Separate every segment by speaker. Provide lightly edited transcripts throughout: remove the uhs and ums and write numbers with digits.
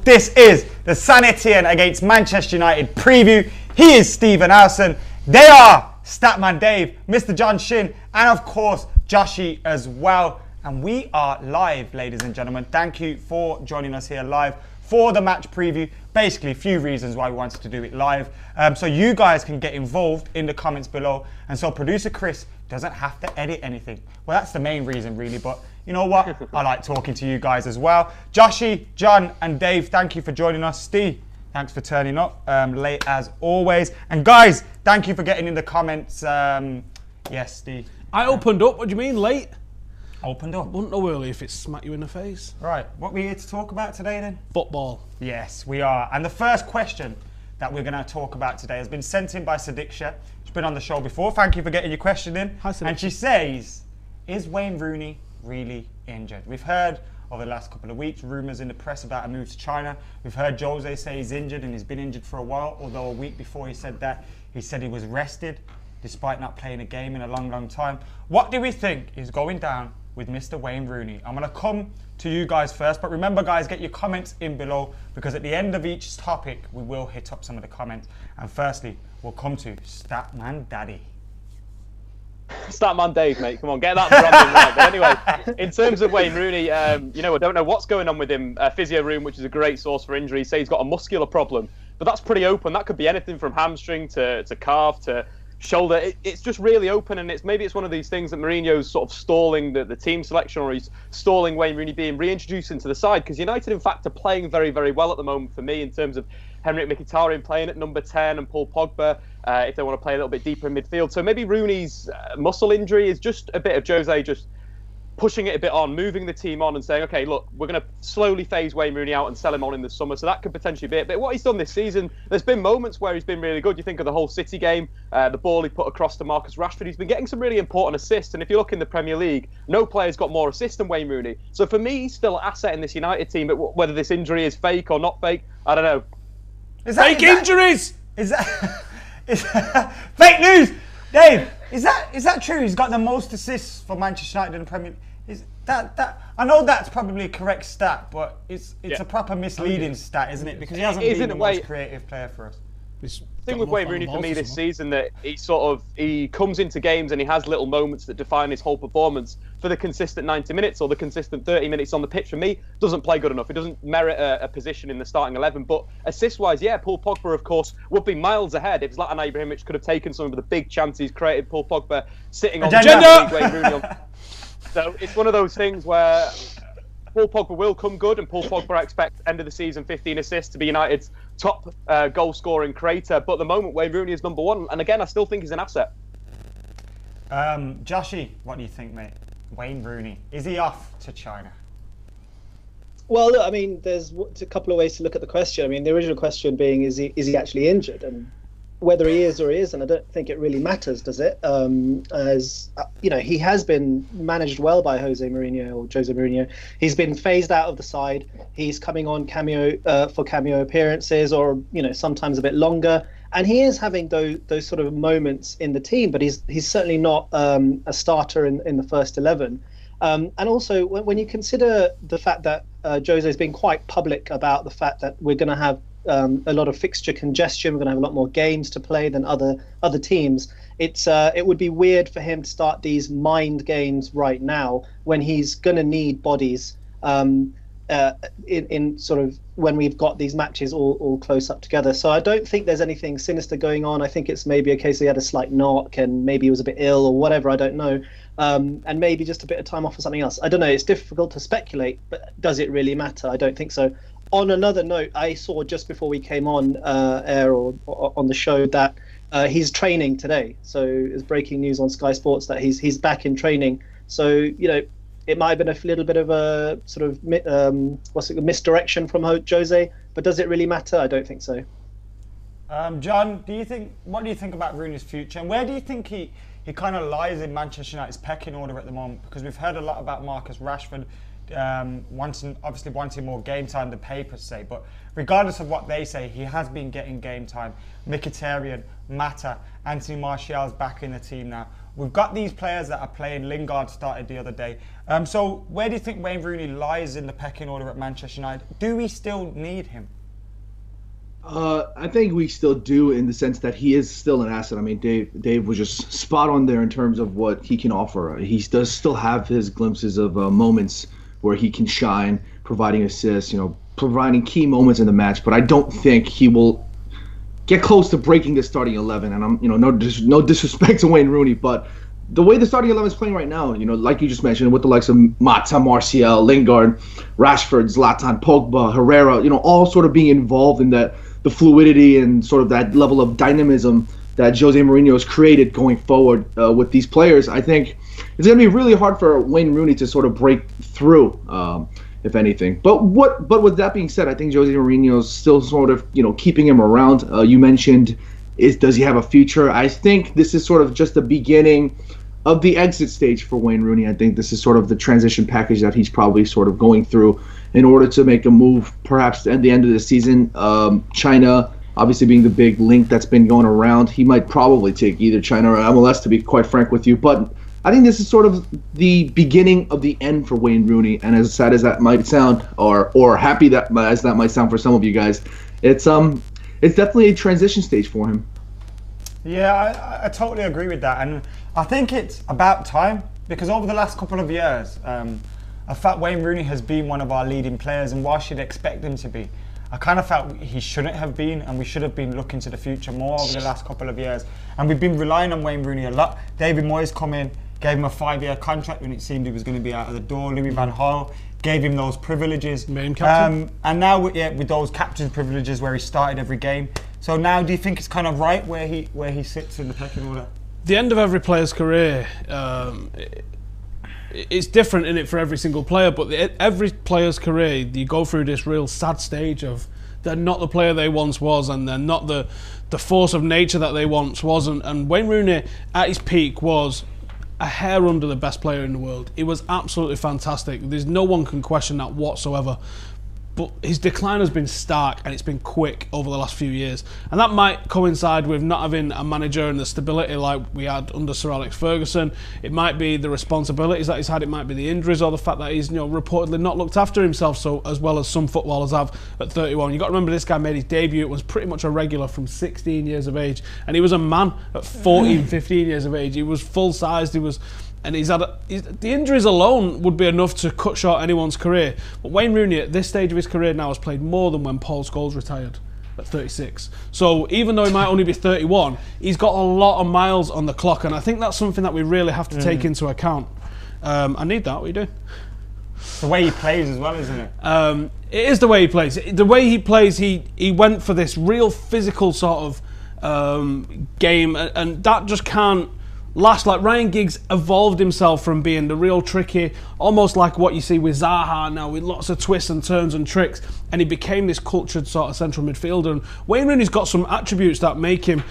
Speaker 1: This is the San Etienne against Manchester United preview. He is Stephen Howson. They are Statman Dave, Mr. John Shin, and of course, Joshy as well. And we are live, ladies and gentlemen. Thank you for joining us here live for the match preview. Basically, a few reasons why we wanted to do it live. So you guys can get involved in the comments below. And so producer Chris doesn't have to edit anything. Well, that's the main reason, really. But you know what? I like talking to you guys as well. Joshy, John, and Dave, thank you for joining us. Steve, thanks for turning up late as always. And guys, thank you for getting in the comments. Yes, Steve.
Speaker 2: I opened up. What do you mean, late?
Speaker 1: Opened up.
Speaker 2: Wouldn't know early if it smacked you in the face.
Speaker 1: Right, what are we here to talk about today then?
Speaker 2: Football.
Speaker 1: Yes, we are. And the first question that we're going to talk about today has been sent in by Sadiksha. She's been on the show before. Thank you for getting your question in.
Speaker 2: Hi, Sadiksha.
Speaker 1: And she says, is Wayne Rooney really injured? We've heard over the last couple of weeks rumours in the press about a move to China. We've heard Jose say he's injured and he's been injured for a while, although a week before he said that, he said he was rested despite not playing a game in a long, long time. What do we think is going down with Mr. Wayne Rooney? I'm going to come to you guys first, but remember guys, get your comments in below, because at the end of each topic we will hit up some of the comments. And firstly, we'll come to Statman Daddy.
Speaker 3: Statman Dave, mate, come on, get that branding right. But anyway, in terms of Wayne Rooney, I don't know what's going on with him. Physio Room, which is a great source for injuries, say he's got a muscular problem, but that's pretty open. That could be anything from hamstring to calf to shoulder. It's just really open, and maybe it's one of these things that Mourinho's sort of stalling the team selection, or he's stalling Wayne Rooney being reintroduced into the side, because United in fact are playing very, very well at the moment for me in terms of Henrik Mkhitaryan playing at number 10 and Paul Pogba if they want to play a little bit deeper in midfield. So maybe Rooney's muscle injury is just a bit of Jose just pushing it a bit on, moving the team on and saying, okay, look, we're going to slowly phase Wayne Rooney out and sell him on in the summer. So that could potentially be it. But what he's done this season, there's been moments where he's been really good. You think of the whole City game, the ball he put across to Marcus Rashford. He's been getting some really important assists. And if you look in the Premier League, no player's got more assists than Wayne Rooney. So for me, he's still an asset in this United team. But whether this injury is fake or not fake, I don't know.
Speaker 2: Fake injuries!
Speaker 1: Is that fake news? Dave, is that true? He's got the most assists for Manchester United in the Premier League. Is that I know that's probably a correct stat, but it's a proper misleading stat, isn't it? Because he hasn't been the most creative player for us.
Speaker 3: The thing with Wayne Rooney for me this season, that he comes into games and he has little moments that define his whole performance. For the consistent 90 minutes or the consistent 30 minutes on the pitch, for me, doesn't play good enough. It doesn't merit a position in the starting 11. But assist-wise, yeah, Paul Pogba, of course, would be miles ahead if Zlatan Ibrahimovic could have taken some of the big chances created. Paul Pogba sitting on the Wayne Rooney on. So it's one of those things where Paul Pogba will come good, and Paul Pogba, I expect end of the season 15 assists to be United's top goal scoring creator. But at the moment, Wayne Rooney is number one, and again, I still think he's an asset.
Speaker 1: Joshy, what do you think, mate? Wayne Rooney, is he off to China?
Speaker 4: Well, look, I mean, there's a couple of ways to look at the question. I mean, the original question being, is he actually injured? And whether he is or he isn't, I don't think it really matters, does it? As you know, he has been managed well by Jose Mourinho. He's been phased out of the side. He's coming on for cameo appearances, or sometimes a bit longer. And he is having those sort of moments in the team, but he's certainly not a starter in the first 11. And also, when you consider the fact that Jose has been quite public about the fact that we're going to have a lot of fixture congestion, we're going to have a lot more games to play than other teams. It would be weird for him to start these mind games right now when he's going to need bodies in sort of when we've got these matches all close up together. So I don't think there's anything sinister going on. I think it's maybe a case he had a slight knock and maybe he was a bit ill or whatever, I don't know. And maybe just a bit of time off or something else. I don't know, it's difficult to speculate, but does it really matter? I don't think so. On another note, I saw just before we came on air or on the show that he's training today. So it's breaking news on Sky Sports that he's back in training. So, it might have been a little bit of a sort of misdirection from Jose, but does it really matter? I don't think so.
Speaker 1: John, what do you think about Rooney's future, and where do you think he kind of lies in Manchester United's pecking order at the moment? Because we've heard a lot about Marcus Rashford wanting more game time, the papers say. But regardless of what they say, he has been getting game time. Mkhitaryan, Mata, Anthony Martial's back in the team now. We've got these players that are playing. Lingard started the other day. So where do you think Wayne Rooney lies in the pecking order at Manchester United? Do we still need him?
Speaker 5: I think we still do, in the sense that he is still an asset. I mean, Dave was just spot on there in terms of what he can offer. He does still have his glimpses of moments where he can shine, providing assists, providing key moments in the match. But I don't think he will get close to breaking the starting 11. And I'm, no disrespect to Wayne Rooney, but the way the starting 11 is playing right now, like you just mentioned, with the likes of Mata, Martial, Lingard, Rashford, Zlatan, Pogba, Herrera, all sort of being involved in the fluidity and sort of that level of dynamism that Jose Mourinho has created going forward with these players. I think it's going to be really hard for Wayne Rooney to sort of break through, if anything. But with that being said, I think Jose Mourinho is still sort of keeping him around. You mentioned, does he have a future? I think this is sort of just the beginning of the exit stage for Wayne Rooney. I think this is sort of the transition package that he's probably sort of going through in order to make a move, perhaps at the end of the season. China, obviously being the big link that's been going around, he might probably take either China or MLS, to be quite frank with you. But I think this is sort of the beginning of the end for Wayne Rooney. And as sad as that might sound, or happy as that might sound for some of you guys, it's definitely a transition stage for him.
Speaker 1: Yeah, I totally agree with that. And I think it's about time, because over the last couple of years, I felt Wayne Rooney has been one of our leading players, and why should I expect him to be? I kind of felt he shouldn't have been, and we should have been looking to the future more over the last couple of years. And we've been relying on Wayne Rooney a lot. David Moyes come in, gave him a 5-year contract when it seemed he was going to be out of the door. Louis van Gaal gave him those privileges.
Speaker 2: Main captain.
Speaker 1: And now with those captain's privileges where he started every game. So now, do you think it's kind of right where he sits in the pecking order?
Speaker 2: The end of every player's career, it's different in it for every single player, but every player's career, you go through this real sad stage of they're not the player they once was, and they're not the force of nature that they once was. And Wayne Rooney, at his peak, was a hair under the best player in the world. He was absolutely fantastic. There's no one can question that whatsoever. But his decline has been stark, and it's been quick over the last few years. And that might coincide with not having a manager and the stability like we had under Sir Alex Ferguson. It might be the responsibilities that he's had. It might be the injuries, or the fact that he's reportedly not looked after himself so as well as some footballers have at 31. You've got to remember, this guy made his debut. It was pretty much a regular from 16 years of age. And he was a man at 14, 15 years of age. He was full-sized. And the injuries alone would be enough to cut short anyone's career. But Wayne Rooney, at this stage of his career now, has played more than when Paul Scholes retired at 36. So even though he might only be 31, he's got a lot of miles on the clock, and I think that's something that we really have to take into account. I need that. What are you doing?
Speaker 1: The way he plays as well, isn't it?
Speaker 2: It is the way he plays. The way he plays, he went for this real physical sort of game, and that just can't last. Like, Ryan Giggs evolved himself from being the real tricky, almost like what you see with Zaha now, with lots of twists and turns and tricks, and he became this cultured sort of central midfielder. And Wayne Rooney's got some attributes that make him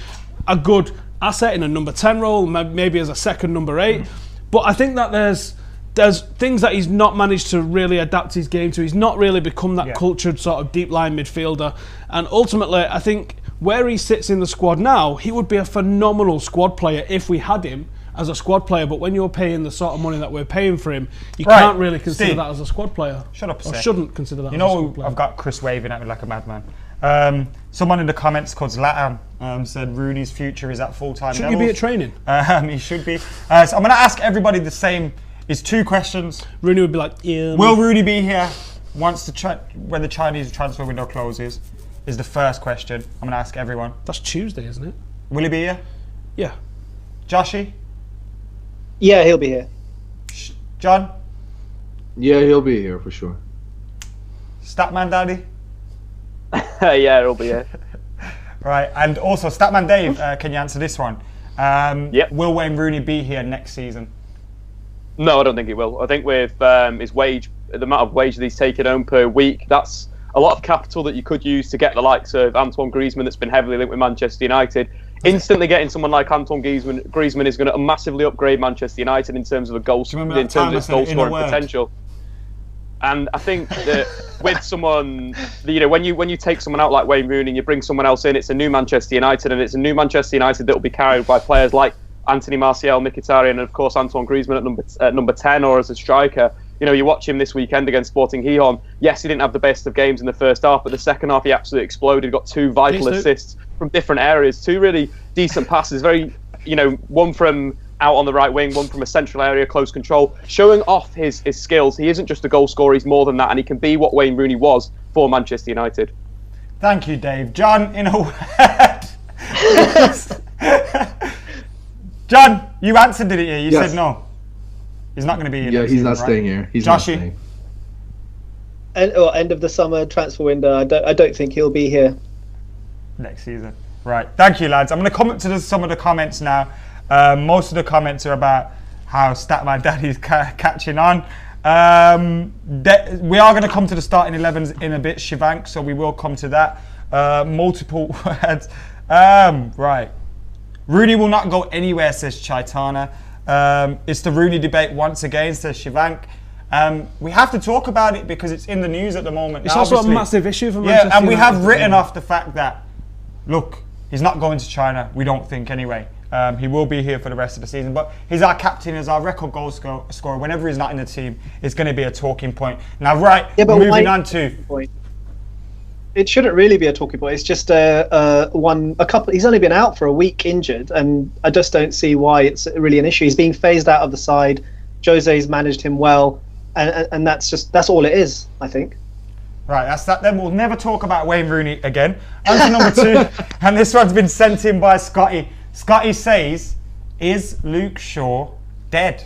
Speaker 2: a good asset in a number 10 role, maybe as a second number 8. But I think that there's things that he's not managed to really adapt his game to. He's not really become that cultured sort of deep line midfielder. And ultimately, I think where he sits in the squad now, he would be a phenomenal squad player if we had him as a squad player. But when you're paying the sort of money that we're paying for him, you can't really consider that as a squad player.
Speaker 1: Shut up,
Speaker 2: or shouldn't consider that as a squad player.
Speaker 1: I've got Chris waving at me like a madman. Someone in the comments called Zlatan said Rooney's future is at full-time
Speaker 2: Shouldn't you be at training?
Speaker 1: He should be. So I'm going to ask everybody the same. It's 2 questions.
Speaker 2: Rooney would be like, yeah.
Speaker 1: Will Rooney be here when the Chinese transfer window closes? Is the first question I'm going to ask everyone.
Speaker 2: That's Tuesday, isn't it?
Speaker 1: Will he be here?
Speaker 2: Yeah.
Speaker 1: Joshy?
Speaker 4: Yeah, he'll be here.
Speaker 1: John?
Speaker 5: Yeah, he'll be here for sure.
Speaker 1: Statman Daddy?
Speaker 3: Yeah, he'll be here.
Speaker 1: Right, and also Statman Dave, can you answer this one?
Speaker 3: Yep.
Speaker 1: Will Wayne Rooney be here next season?
Speaker 3: No, I don't think he will. I think with his wage, the amount of wage that he's taken home per week, that's a lot of capital that you could use to get the likes of Antoine Griezmann, that's been heavily linked with Manchester United. Instantly getting someone like Antoine Griezmann is going to massively upgrade Manchester United in terms of a goal, in terms of goal scoring potential. And I think that with someone, when you take someone out like Wayne Rooney and you bring someone else in, it's a new Manchester United, and it's a new Manchester United that will be carried by players like Anthony Martial, Mkhitaryan, and of course Antoine Griezmann at number 10 or as a striker. You watch him this weekend against Sporting Gijón. Yes, he didn't have the best of games in the first half, but the second half he absolutely exploded. Got 2 vital assists from different areas, 2 really decent passes. Very, one from out on the right wing, one from a central area, close control, showing off his skills. He isn't just a goal scorer, he's more than that, and he can be what Wayne Rooney was for Manchester United.
Speaker 1: Thank you, Dave. John, in a word. John, you answered, didn't you? You said no. He's not going to be here.
Speaker 5: Yeah, he's not staying here. He's not staying.
Speaker 4: End of the summer transfer window. I don't think he'll be here
Speaker 1: next season. Right. Thank you, lads. I'm going to come up to some of the comments now. Most of the comments are about how Statman Daddy's catching on. We are going to come to the starting 11s in a bit, Shivank, so we will come to that. Multiple words. Right. Rooney will not go anywhere, says Chaitana. It's the Rooney debate once again, says Shivank. We have to talk about it because it's in the news at the moment.
Speaker 2: It's also a massive issue for Manchester
Speaker 1: United. And we have written
Speaker 2: off
Speaker 1: off the fact that, look, he's not going to China, we don't think anyway. He will be here for the rest of the season, but he's our captain, he's our record goal scorer. Whenever he's not in the team, it's going to be a talking point. Now, moving on to...
Speaker 4: It shouldn't really be a talking point. It's just he's only been out for a week injured, and I just don't see why it's really an issue. He's being phased out of the side. Jose's managed him well, and that's all it is, I think.
Speaker 1: Right, that's that. Then we'll never talk about Wayne Rooney again. On to number 2, and this one's been sent in by Scotty. Scotty says, "Is Luke Shaw dead?"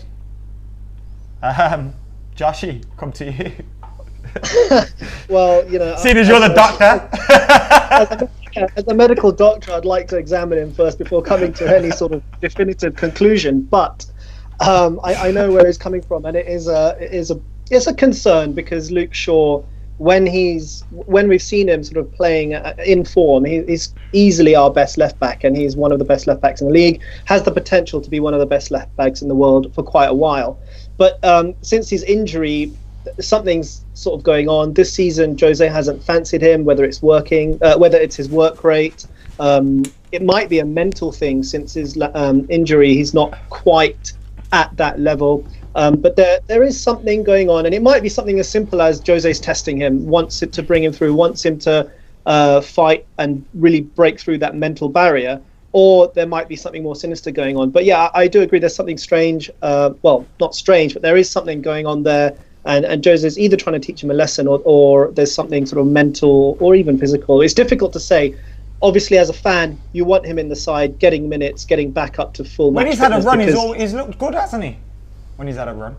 Speaker 1: Joshy, come to you.
Speaker 4: Well,
Speaker 1: seeing as you're the doctor.
Speaker 4: As a medical doctor, I'd like to examine him first before coming to any sort of definitive conclusion. But I know where he's coming from, and it's a concern because Luke Shaw, when we've seen him sort of playing in form, he's easily our best left back, and he's one of the best left backs in the league. Has the potential to be one of the best left backs in the world for quite a while. But since his injury, something's sort of going on this season. Jose hasn't fancied him, whether it's working, whether it's his work rate. It might be a mental thing since his injury. He's not quite at that level. But there is something going on, and it might be something as simple as Jose's testing him, wants it to bring him through, wants him to fight and really break through that mental barrier. Or there might be something more sinister going on. But yeah, I do agree there's something strange. Well, not strange, but there is something going on there. And Jose's either trying to teach him a lesson or there's something sort of mental or even physical. It's difficult to say. Obviously, as a fan, you want him in the side, getting minutes, getting back up to full match.
Speaker 1: When he's had a run, he's looked good, hasn't he? When he's had a run.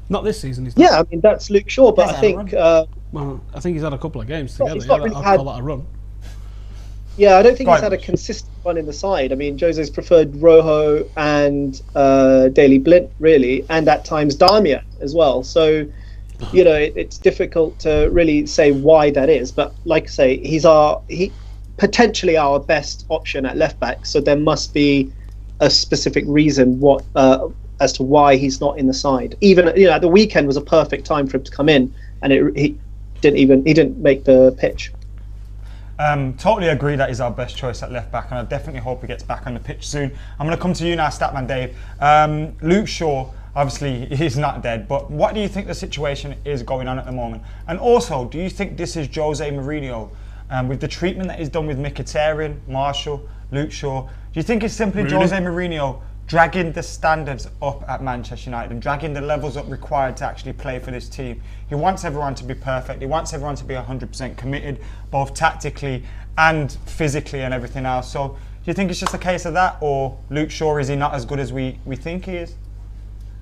Speaker 2: Not this season.
Speaker 4: Yeah, I mean, that's Luke Shaw, but I think...
Speaker 2: well, I think he's had a couple of games together. I'd call that a run.
Speaker 4: Yeah, I don't think he's had a consistent run in the side. I mean, Jose's preferred Rojo and Daley Blind, really, and at times Darmian as well. So, it's difficult to really say why that is. But like I say, he's potentially our best option at left back. So there must be a specific reason as to why he's not in the side. Even the weekend was a perfect time for him to come in, and he didn't make the pitch.
Speaker 1: Totally agree that he's our best choice at left back, and I definitely hope he gets back on the pitch soon. I'm going to come to you now, Statman Dave. Luke Shaw, obviously he's not dead, but what do you think the situation is going on at the moment? And also, do you think this is Jose Mourinho with the treatment that he's done with Mkhitaryan, Marshall, Luke Shaw? Do you think it's simply Jose Mourinho dragging the standards up at Manchester United and dragging the levels up required to actually play for this team? He wants everyone to be perfect. He wants everyone to be 100% committed, both tactically and physically and everything else. So do you think it's just a case of that, or Luke Shaw, is he not as good as we think he is?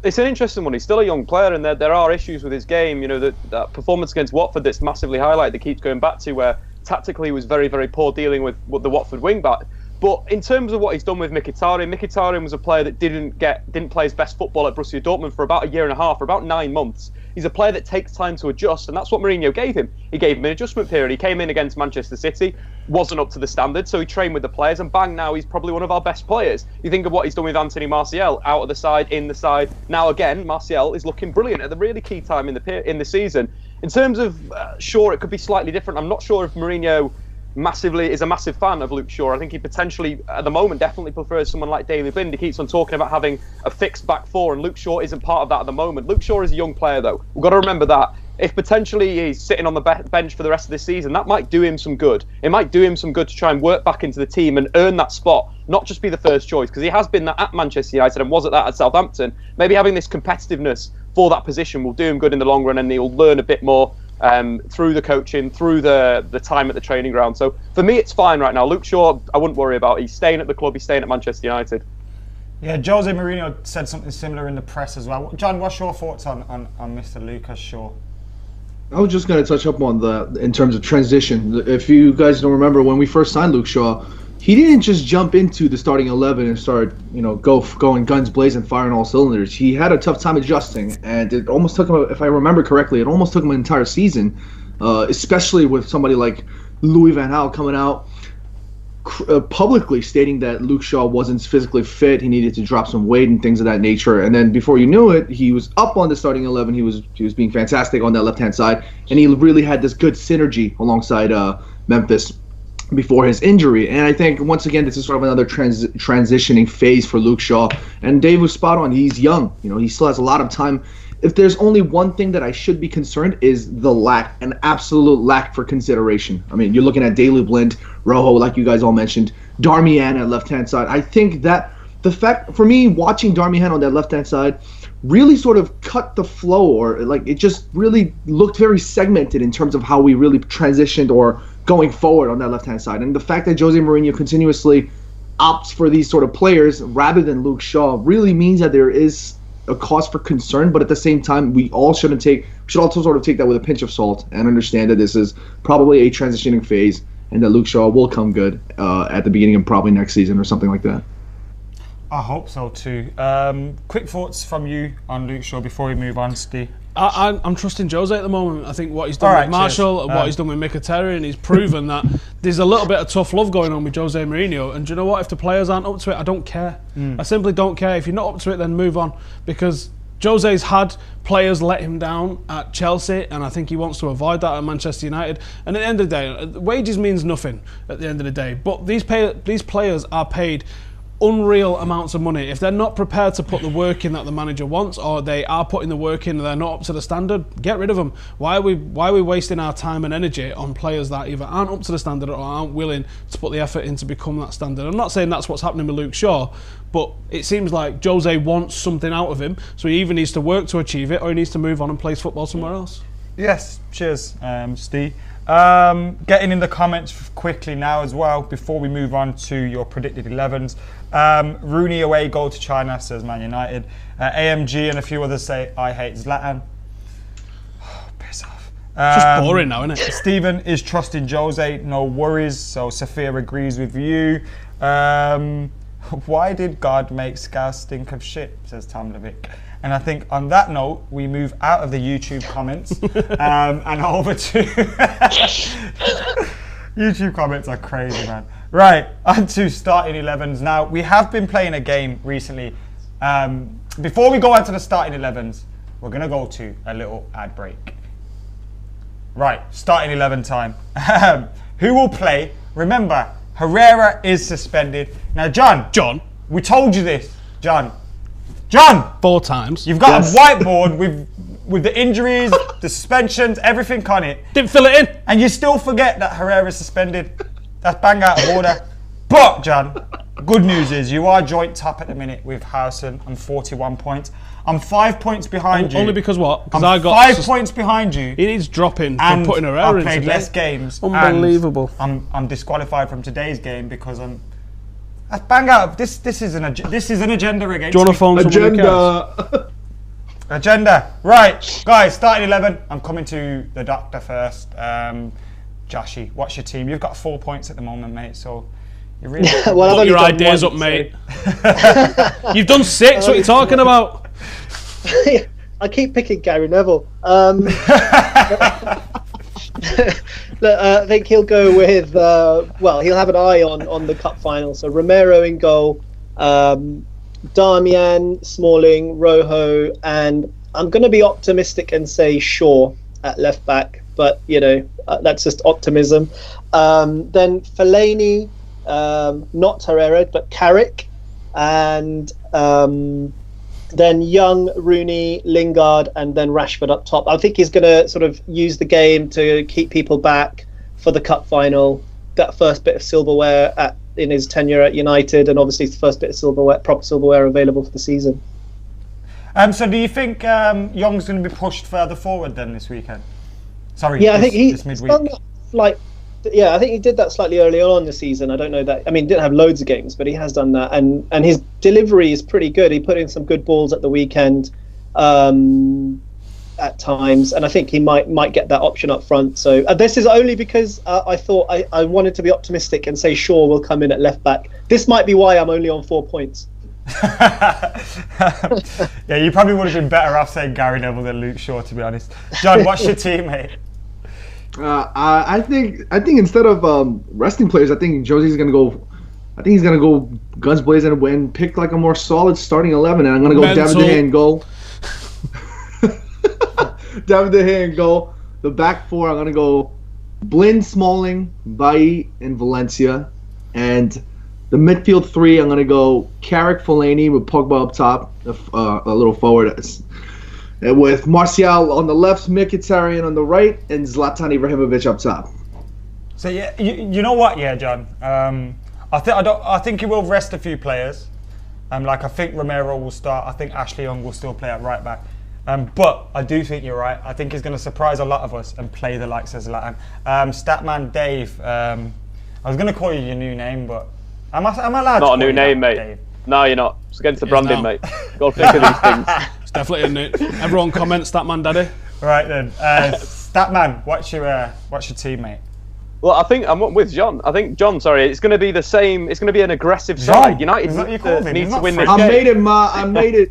Speaker 3: It's an interesting one. He's still a young player, and there are issues with his game. That performance against Watford that's massively highlighted that keeps going back to, where tactically he was very, very poor dealing with the Watford wing-back. But in terms of what he's done with Mkhitaryan was a player that didn't play his best football at Borussia Dortmund for about a year and a half, for about 9 months. He's a player that takes time to adjust, and that's what Mourinho gave him. He gave him an adjustment period. He came in against Manchester City, wasn't up to the standard, so he trained with the players, and bang, now he's probably one of our best players. You think of what he's done with Anthony Martial, out of the side, in the side. Now again, Martial is looking brilliant at the really key time in the season. In terms of Shaw, it could be slightly different. I'm not sure if Mourinho is a massive fan of Luke Shaw. I think he potentially, at the moment, definitely prefers someone like Daley Blind. He keeps on talking about having a fixed back four, and Luke Shaw isn't part of that at the moment. Luke Shaw is a young player, though. We've got to remember that. If potentially he's sitting on the bench for the rest of this season, that might do him some good. It might do him some good to try and work back into the team and earn that spot, not just be the first choice, because he has been that at Manchester United and was at that at Southampton. Maybe having this competitiveness for that position will do him good in the long run, and he'll learn a bit more through the coaching, through the time at the training ground. So for me, it's fine right now. Luke Shaw, I wouldn't worry about. He's staying at the club. He's staying at Manchester United.
Speaker 1: Yeah, Jose Mourinho said something similar in the press as well. John, what's your thoughts on Mr. Lucas Shaw?
Speaker 5: I was just going to touch up on in terms of transition. If you guys don't remember, when we first signed Luke Shaw, he didn't just jump into the starting 11 and start, going guns blazing, firing all cylinders. He had a tough time adjusting, and it almost took him, if I remember correctly, it almost took him an entire season, especially with somebody like Louis van Gaal coming out publicly stating that Luke Shaw wasn't physically fit, he needed to drop some weight and things of that nature. And then before you knew it, he was up on the starting 11. He was being fantastic on that left-hand side, and he really had this good synergy alongside Memphis before his injury. And I think, once again, this is sort of another transitioning phase for Luke Shaw. And Dave was spot on. He's young. He still has a lot of time. If there's only one thing that I should be concerned is an absolute lack for consideration. I mean, you're looking at Daley Blind, Rojo, like you guys all mentioned, Darmian at left-hand side. I think that the fact, for me, watching Darmian on that left-hand side really sort of cut the flow, or it just really looked very segmented in terms of how we really transitioned or going forward on that left-hand side. And the fact that Jose Mourinho continuously opts for these sort of players rather than Luke Shaw really means that there is a cause for concern, but at the same time, we should also sort of take that with a pinch of salt and understand that this is probably a transitioning phase, and that Luke Shaw will come good at the beginning of probably next season or something like that.
Speaker 1: I hope so too. Quick thoughts from you on Luke Shaw before we move on, Steve.
Speaker 2: I'm trusting Jose at the moment. I think what he's done with Marshall and what he's done with Mkhitaryan, he's proven that there's a little bit of tough love going on with Jose Mourinho. And do you know what? If the players aren't up to it, I don't care. I simply don't care. If you're not up to it, then move on. Because Jose's had players let him down at Chelsea, and I think he wants to avoid that at Manchester United. And at the end of the day, wages means nothing at the end of the day. But these players are paid unreal amounts of money. If they're not prepared to put the work in that the manager wants, or they are putting the work in and they're not up to the standard, get rid of them. Why are we wasting our time and energy on players that either aren't up to the standard or aren't willing to put the effort in to become that standard? I'm not saying that's what's happening with Luke Shaw, but it seems like Jose wants something out of him, so he either needs to work to achieve it or he needs to move on and play football somewhere else.
Speaker 1: Yes, cheers, Steve. Getting in the comments quickly now as well before we move on to your predicted 11s. Rooney away goal to China, says Man United. AMG and a few others say I hate Zlatan. Piss off.
Speaker 2: It's just boring now, isn't it?
Speaker 1: Stephen is trusting Jose, no worries. So Sophia agrees with you. Why did God make Scouse stink of shit, says Tam Levick. And I think on that note, we move out of the YouTube comments and over to... YouTube comments are crazy, man. Right, on to starting 11s. Now, we have been playing a game recently. Before we go on to the starting 11s, we're going to go to a little ad break. Right, starting 11 time. Who will play? Remember, Herrera is suspended. Now, John, we told you this. John,
Speaker 2: 4 times.
Speaker 1: You've got a whiteboard with the injuries, the suspensions, everything on it.
Speaker 2: Didn't fill it in.
Speaker 1: And you still forget that Herrera is suspended. That's bang out of order. But, John, good news is you are joint top at the minute with Howson on 41 points. I'm 5 points behind you.
Speaker 2: Only because what? Because
Speaker 1: I got 5 points behind you.
Speaker 2: He needs dropping from putting Herrera in.
Speaker 1: I played less games.
Speaker 2: Unbelievable.
Speaker 1: I'm disqualified from today's game because that's bang out. This is an agenda against
Speaker 2: Do you want to phone
Speaker 5: agenda?
Speaker 1: Agenda. Right, guys, starting 11. I'm coming to the doctor first. Joshy, what's your team? You've got 4 points at the moment, mate. So you really
Speaker 2: put your ideas up, mate. You've done 6. What are you talking about?
Speaker 4: I keep picking Gary Neville. I think he'll go with, he'll have an eye on the cup final. So Romero in goal, Darmian, Smalling, Rojo, and I'm going to be optimistic and say Shaw. at left back, but that's just optimism. Then Fellaini, not Herrera, but Carrick, and then Young, Rooney, Lingard, and then Rashford up top. I think he's going to sort of use the game to keep people back for the cup final. That first bit of silverware in his tenure at United, and obviously the first bit of silverware, proper silverware available for the season.
Speaker 1: So do you think Young's going to be pushed further forward then this weekend? Sorry,
Speaker 4: I think
Speaker 1: this midweek.
Speaker 4: I think he did that slightly early on in the season. I don't know that. I mean, he didn't have loads of games, but he has done that, and his delivery is pretty good. He put in some good balls at the weekend, at times, and I think he might get that option up front. So this is only because I thought I wanted to be optimistic and say Shaw will come in at left back. This might be why I'm only on 4 points.
Speaker 1: Yeah, you probably would have been better off saying Gary Neville than Luke Shaw, to be honest. John, what's your team, mate?
Speaker 5: I think instead of resting players, I think Josie's gonna go. I think he's gonna go guns blazing and pick like a more solid starting 11, and I'm gonna go David De Gea in goal. David De Gea in goal. The back four, I'm gonna go Blind, Smalling, Bailly, and Valencia, and the midfield three, I'm gonna go Carrick, Fellaini with Pogba up top, a little forward. With Martial on the left, Mkhitaryan on the right, and Zlatan Ibrahimovic up top.
Speaker 1: So yeah, you know what, John. I think he will rest a few players. I think Romero will start. I think Ashley Young will still play at right back. But I do think you're right. I think he's going to surprise a lot of us and play the likes of Zlatan. Statman Dave. I was going to call you your new name, but am I allowed?
Speaker 3: Not
Speaker 1: to
Speaker 3: a new name, mate.
Speaker 1: Dave?
Speaker 3: No, you're not. It's against the branding, mate. Got to think of these things.
Speaker 2: Definitely a new. Everyone comment Statman Daddy.
Speaker 1: Right then, Statman, what's your teammate?
Speaker 3: Well, I think I'm with John. I think John. Sorry, it's going to be the same. It's going to be an aggressive side. United need to win this game.
Speaker 5: I made it, Ma. I made it.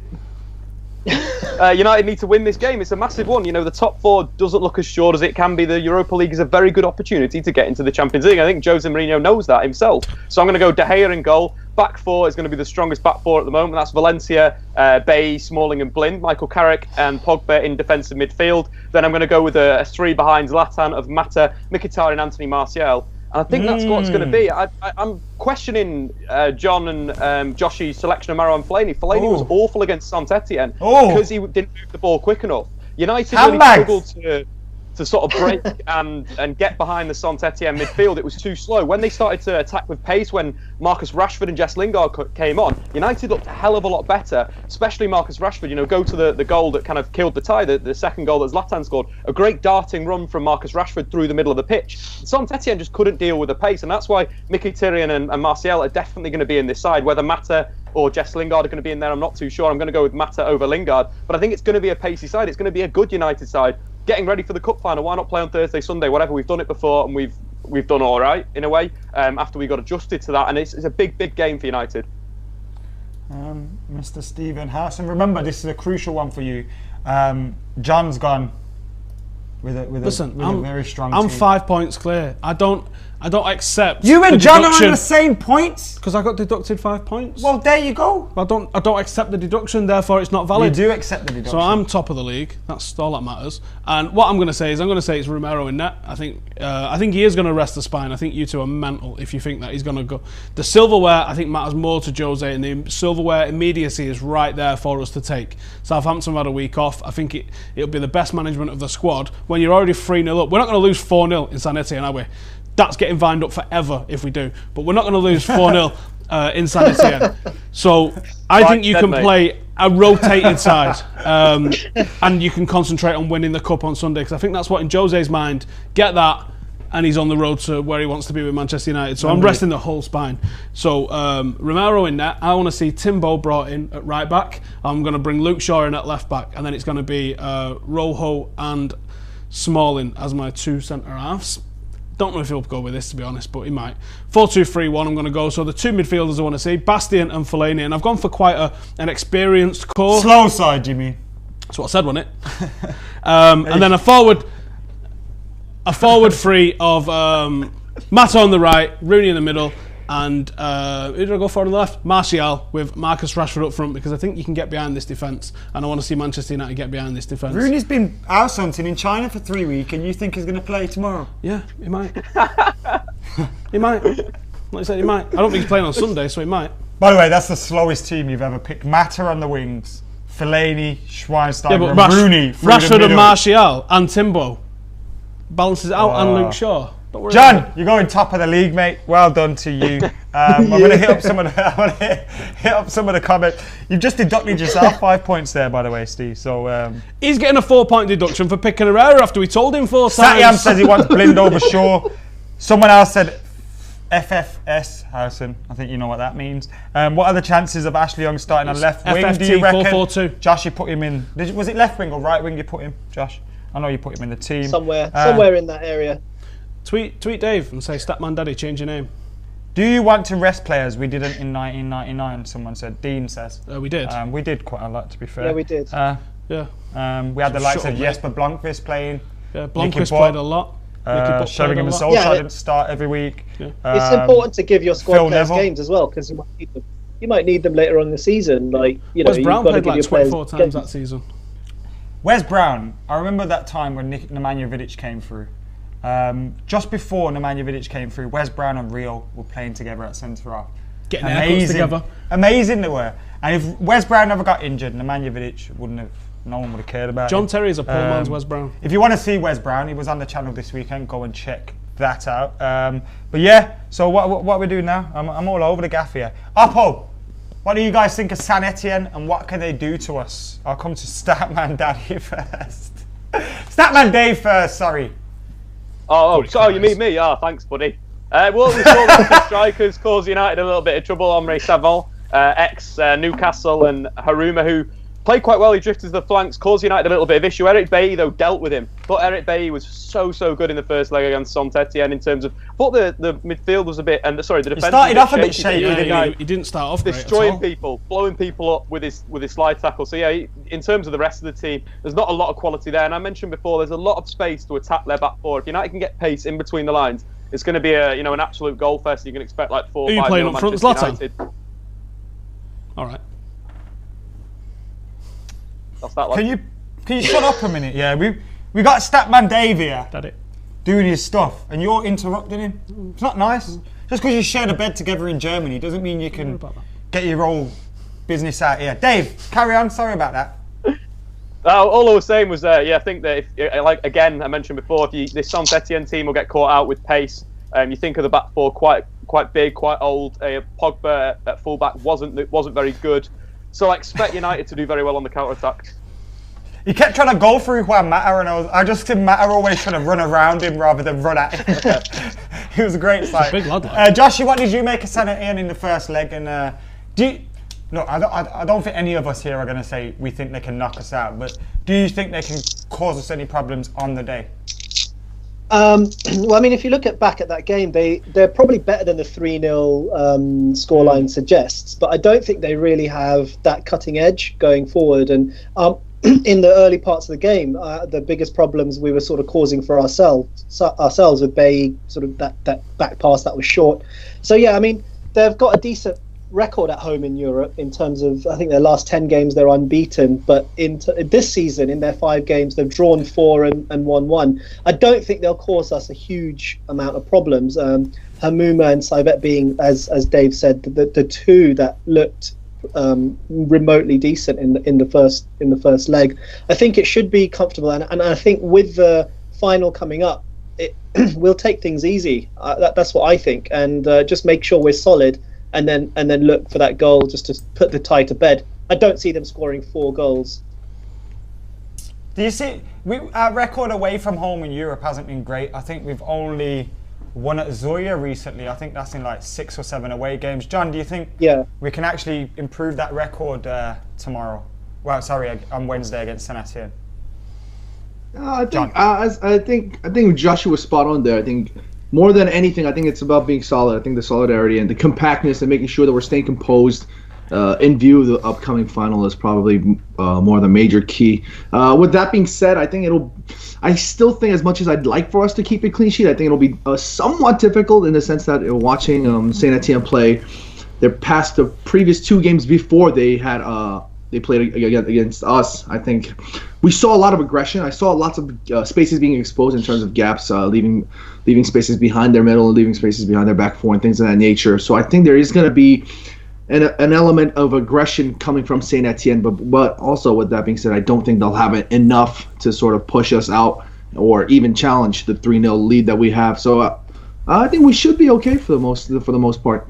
Speaker 3: United need to win this game. It's a massive one. The top four doesn't look as sure as it can be. The Europa League is a very good opportunity to get into the Champions League. I think Jose Mourinho knows that himself. So I'm going to go De Gea in goal. Back four is going to be the strongest back four at the moment. That's Valencia, Bailly, Smalling and Blind, Michael Carrick and Pogba in defensive midfield. Then I'm going to go with a three behind Zlatan of Mata, Mkhitaryan and Anthony Martial. And I think that's what it's going to be. I'm questioning John and Joshy's selection of Marouane Fellaini. Fellaini was awful against Saint Etienne because he didn't move the ball quick enough. United really struggled to sort of break and get behind the Saint Etienne midfield. It was too slow. When they started to attack with pace, when Marcus Rashford and Jess Lingard came on, United looked a hell of a lot better, especially Marcus Rashford. Go to the goal that kind of killed the tie, the second goal that Zlatan scored. A great darting run from Marcus Rashford through the middle of the pitch. Saint Etienne just couldn't deal with the pace, and that's why Mkhitaryan and Martial are definitely going to be in this side. Whether Mata or Jess Lingard are going to be in there, I'm not too sure. I'm going to go with Mata over Lingard, but I think it's going to be a pacey side. It's going to be a good United side. Getting ready for the cup final. Why not play on Thursday, Sunday, whatever? We've done it before, and we've done all right in a way. After we got adjusted to that, and it's a big game for United.
Speaker 1: Mr. Stephen House, and remember, this is a crucial one for you. John's gone with a very strong team.
Speaker 2: I'm 5 points clear. I don't accept.
Speaker 1: You and John are on the same points
Speaker 2: because I got deducted 5 points.
Speaker 1: Well, there you go.
Speaker 2: I don't accept the deduction, therefore it's not valid.
Speaker 1: You do accept the deduction.
Speaker 2: So I'm top of the league. That's all that matters. And what I'm going to say it's Romero in net. I think he is going to rest the spine. I think you two are mental if you think that he's going to go. The silverware I think matters more to Jose, and the silverware immediacy is right there for us to take. Southampton had a week off. I think it'll be the best management of the squad when you're already 3-0 up. We're not going to lose 4-0 in San Etienne, are we? That's getting vined up forever if we do. But we're not going to lose 4-0 in San Etienne. So I think you can play a rotated side and you can concentrate on winning the cup on Sunday, because I think that's what in Jose's mind, get that and he's on the road to where he wants to be with Manchester United. So I'm resting the whole spine. So Romero in net. I want to see Timbo brought in at right back. I'm going to bring Luke Shaw in at left back, and then it's going to be Rojo and Smalling as my two centre halves. Don't know if he'll go with this, to be honest, but he might. 4-2-3-1 I'm going to go. So the two midfielders I want to see, Bastian and Fellaini. And I've gone for quite an experienced core.
Speaker 1: Slow side, Jimmy.
Speaker 2: That's what I said, wasn't it? And then a forward three of Mata on the right, Rooney in the middle, And who did I go for on the left? Martial with Marcus Rashford up front, because I think you can get behind this defence, and I want to see Manchester United get behind this defence.
Speaker 1: Rooney's been house hunting in China for 3 weeks, and you think he's going to play tomorrow?
Speaker 2: Yeah, he might. He might. Like I said, he might. I don't think he's playing on Sunday, so he might.
Speaker 1: By the way, that's the slowest team you've ever picked. Mata on the wings, Fellaini, Schweinsteiger,
Speaker 2: but
Speaker 1: Rooney through the
Speaker 2: Rashford
Speaker 1: middle.
Speaker 2: and Martial and Timbo balances it out, and Luke Shaw. Don't worry about
Speaker 1: John, you're going top of the league, mate. Well done to you. I'm going to hit up some of the comments. You've just deducted yourself 5 points there, by the way, Steve. So
Speaker 2: He's getting a 4-point deduction for picking Herrera after we told him 4 times.
Speaker 1: Satyam says he wants Blind over Shaw. Someone else said FFS Harrison. I think you know what that means. What are the chances of Ashley Young starting on left wing?
Speaker 2: FFT
Speaker 1: Do you reckon?
Speaker 2: 442.
Speaker 1: Josh, you put him in. Was it left wing or right wing? You put him, Josh. I know you put him in the team.
Speaker 4: Somewhere in that area.
Speaker 2: Tweet Dave and say, Statman Daddy, change your name.
Speaker 1: Do you want to rest players? We didn't in 1999, someone said. Dean says.
Speaker 2: We did.
Speaker 1: We did quite a lot, to be fair.
Speaker 4: Yeah, we did.
Speaker 2: Yeah.
Speaker 1: We had the likes
Speaker 2: shut
Speaker 1: of
Speaker 2: up,
Speaker 1: Jesper Blomqvist playing.
Speaker 2: Yeah, Blomqvist played a lot.
Speaker 1: Sheringham and Solskjaer
Speaker 4: Yeah,
Speaker 1: didn't start every week.
Speaker 2: Yeah.
Speaker 4: It's important to give your squad
Speaker 1: Phil
Speaker 4: players
Speaker 1: Neville.
Speaker 4: games as well, because you might need them later on in the season. Like, you know,
Speaker 2: Wes
Speaker 4: you've
Speaker 2: Brown
Speaker 4: got to
Speaker 2: played
Speaker 4: give
Speaker 2: like
Speaker 4: your players
Speaker 2: 24 times
Speaker 4: games.
Speaker 2: that season.
Speaker 1: Wes Brown, I remember that time when Nemanja Vidic came through. Just before Nemanja Vidic came through, Wes Brown and Rio were playing together at centre-half.
Speaker 2: Getting haircuts together.
Speaker 1: Amazing they were. And if Wes Brown never got injured, Nemanja Vidic wouldn't have, no one would have cared about
Speaker 2: John
Speaker 1: him.
Speaker 2: Terry is a poor man's Wes Brown.
Speaker 1: If you want to see Wes Brown, he was on the channel this weekend. Go and check that out. But yeah, so what we do now? I'm all over the gaff here. Oppo, what do you guys think of Saint Etienne, and what can they do to us? I'll come to Statman Daddy first. Statman Dave first. Sorry.
Speaker 3: So you mean me? Thanks, buddy. Well, we saw the two strikers cause United a little bit of trouble. Omre Savon, ex-Newcastle, and Haruma, who played quite well. He drifted to the flanks, caused United a little bit of issue. Eric Bailly, though, dealt with him. Thought Eric Bailly was so good in the first leg against Saint Etienne in terms of... I thought the midfield was a bit... the defence
Speaker 1: started off a bit shaky,
Speaker 2: Yeah, he didn't start off great
Speaker 3: destroying
Speaker 2: at all.
Speaker 3: people, blowing people up with his slide tackle. So yeah, in terms of the rest of the team, there's not a lot of quality there. And I mentioned before, there's a lot of space to attack their back four. If United can get pace in between the lines, it's going to be an absolute goal fest. You can expect like 4 or 5
Speaker 2: Who you playing up front, Zlatan?
Speaker 3: United.
Speaker 2: All right.
Speaker 3: That's that. Like.
Speaker 1: Can you shut up a minute? Yeah, we got Statman Dave here
Speaker 2: Daddy.
Speaker 1: doing his stuff, and you're interrupting him. It's not nice. Just because you shared a bed together in Germany doesn't mean you can get your whole business out here. Dave, carry on. Sorry about that.
Speaker 3: All I was saying was, I think that if I mentioned before, if this Saint Etienne team will get caught out with pace. You think of the back four, quite big, quite old. Pogba at fullback wasn't very good. So I expect United to do very well on the counter attack.
Speaker 1: He kept trying to go through Juan Mata, and I just see Mata always trying to run around him rather than run at him. He was a great sight.
Speaker 2: Big lad, like.
Speaker 1: Joshie, what did you make of Saint Etienne in the first leg? And I don't think any of us here are going to say we think they can knock us out, but do you think they can cause us any problems on the day?
Speaker 4: Well, I mean, if you look back at that game, they're probably better than the 3-0 scoreline suggests, but I don't think they really have that cutting edge going forward. And in the early parts of the game, the biggest problems we were sort of causing for ourselves with Bay, sort of that back pass that was short. So yeah, I mean, they've got a decent record at home in Europe in terms of, I think their last 10 games they're unbeaten, but this season in their 5 games they've drawn 4 and won 1. I don't think they'll cause us a huge amount of problems. Hamuma and Saibet being, as Dave said, the two that looked remotely decent in the first leg. I think it should be comfortable, and I think with the final coming up, we'll take things easy. That's what I think, and just make sure we're solid. And then look for that goal just to put the tie to bed. I don't see them scoring 4 goals.
Speaker 1: Do you see our record away from home in Europe hasn't been great? I think we've only won at Zoya recently. I think that's in like 6 or 7 away games. John, do you think we can actually improve that record tomorrow? Well, sorry, on Wednesday against Saint Etienne.
Speaker 5: I think Joshua was spot on there. I think more than anything, I think it's about being solid. I think the solidarity and the compactness and making sure that we're staying composed. in view of the upcoming final is probably more the major key. With that being said, I still think, as much as I'd like for us to keep a clean sheet, I think it'll be somewhat difficult in the sense that watching Saint Etienne play their past the previous 2 games before they played against us. I think we saw a lot of aggression. I saw lots of spaces being exposed in terms of gaps, leaving spaces behind their middle and leaving spaces behind their back four and things of that nature. So I think there is going to be an element of aggression coming from Saint Etienne, but also, with that being said, I don't think they'll have it enough to sort of push us out or even challenge the 3-0 lead that we have. So I think we should be okay for the most part.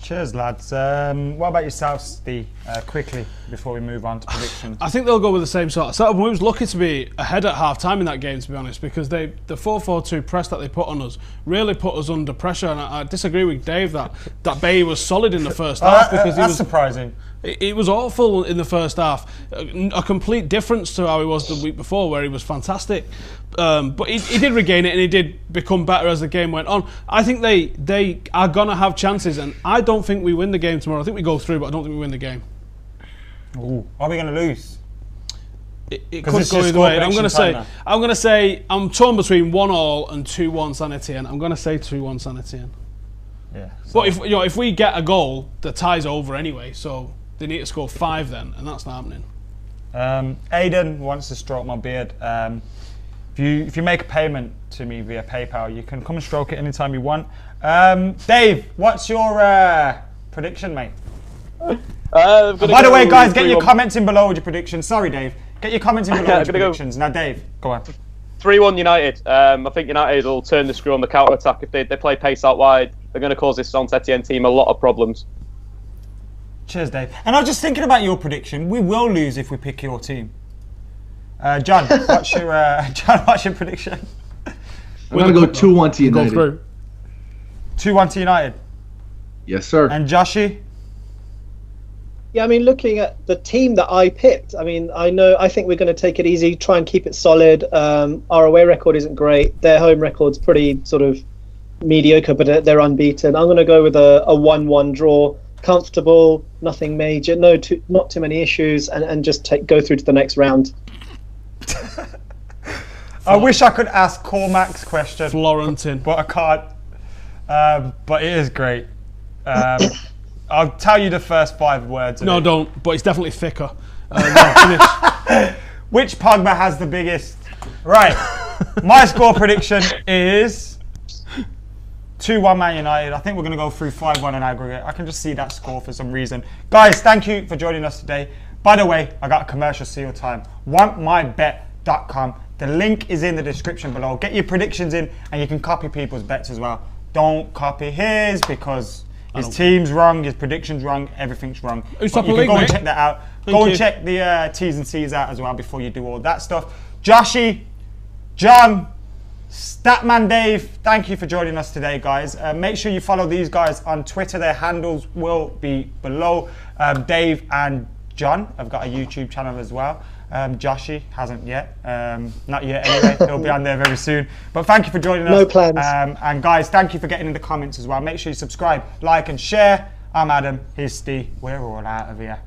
Speaker 1: Cheers, lads. What about yourself, Steve? Quickly, before we move on to predictions.
Speaker 2: I think they'll go with the same sort of setup. We was lucky to be ahead at half-time in that game, to be honest, because the 4-4-2 press that they put on us really put us under pressure. And I disagree with Dave that Bay was solid in the first half. Because
Speaker 1: that's surprising.
Speaker 2: It was awful in the first half. A complete difference to how he was the week before, where he was fantastic. But he did regain it, and he did become better as the game went on. I think they are going to have chances, and I don't think we win the game tomorrow. I think we go through, but I don't think we win the game.
Speaker 1: Ooh. Are we going to lose?
Speaker 2: It could go either way. I'm going to say I'm torn between 1-1 and 2-1 Saint Etienne. I'm going to say 2-1 Saint Etienne.
Speaker 1: Yeah.
Speaker 2: But if we get a goal, the tie's over anyway. So they need to score 5 then, and that's not happening.
Speaker 1: Aidan wants to stroke my beard. If you make a payment to me via PayPal, you can come and stroke it anytime you want. Dave, what's your prediction, mate? By the way, guys, get your comments in below with your predictions. Sorry, Dave. Get your comments in below with your predictions. Now, Dave, go on.
Speaker 3: 3-1 United. I think United will turn the screw on the counter-attack. If they play pace out wide, they're going to cause this Saint Etienne team a lot of problems.
Speaker 1: Cheers, Dave. And I was just thinking about your prediction. We will lose if we pick your team. John, what's your prediction?
Speaker 5: I'm going to go 2-1 to United.
Speaker 2: Go through.
Speaker 1: 2-1 to United?
Speaker 5: Yes, sir.
Speaker 1: And Joshy?
Speaker 4: Yeah, I mean, looking at the team that I picked, I think we're going to take it easy, try and keep it solid. Our away record isn't great. Their home record's pretty sort of mediocre, but they're unbeaten. I'm going to go with a 1-1 draw. Comfortable, nothing major, not too many issues, and just go through to the next round.
Speaker 1: I wish I could ask Cormac's question.
Speaker 2: Florentin.
Speaker 1: But I can't. But it is great. I'll tell you the first 5 words.
Speaker 2: No, don't. But it's definitely thicker.
Speaker 1: Which Pogba has the biggest? Right. My score prediction is 2-1 Man United. I think we're going to go through 5-1 in aggregate. I can just see that score for some reason. Guys, thank you for joining us today. By the way, I got a commercial seal time. WantMyBet.com. The link is in the description below. Get your predictions in, and you can copy people's bets as well. Don't copy his, because his team's wrong, his prediction's wrong, everything's wrong. You can go and check that out. Go and check the T's and C's out as well before you do all that stuff. Joshy, John, Statman Dave, thank you for joining us today, guys. Make sure you follow these guys on Twitter. Their handles will be below. Dave and John have got a YouTube channel as well. Joshy hasn't yet. Not yet anyway. He'll be on there very soon. But thank you for joining us.
Speaker 4: No plans.
Speaker 1: And guys, thank you for getting in the comments as well. Make sure you subscribe, like and share. I'm Adam. Here's Steve. We're all out of here.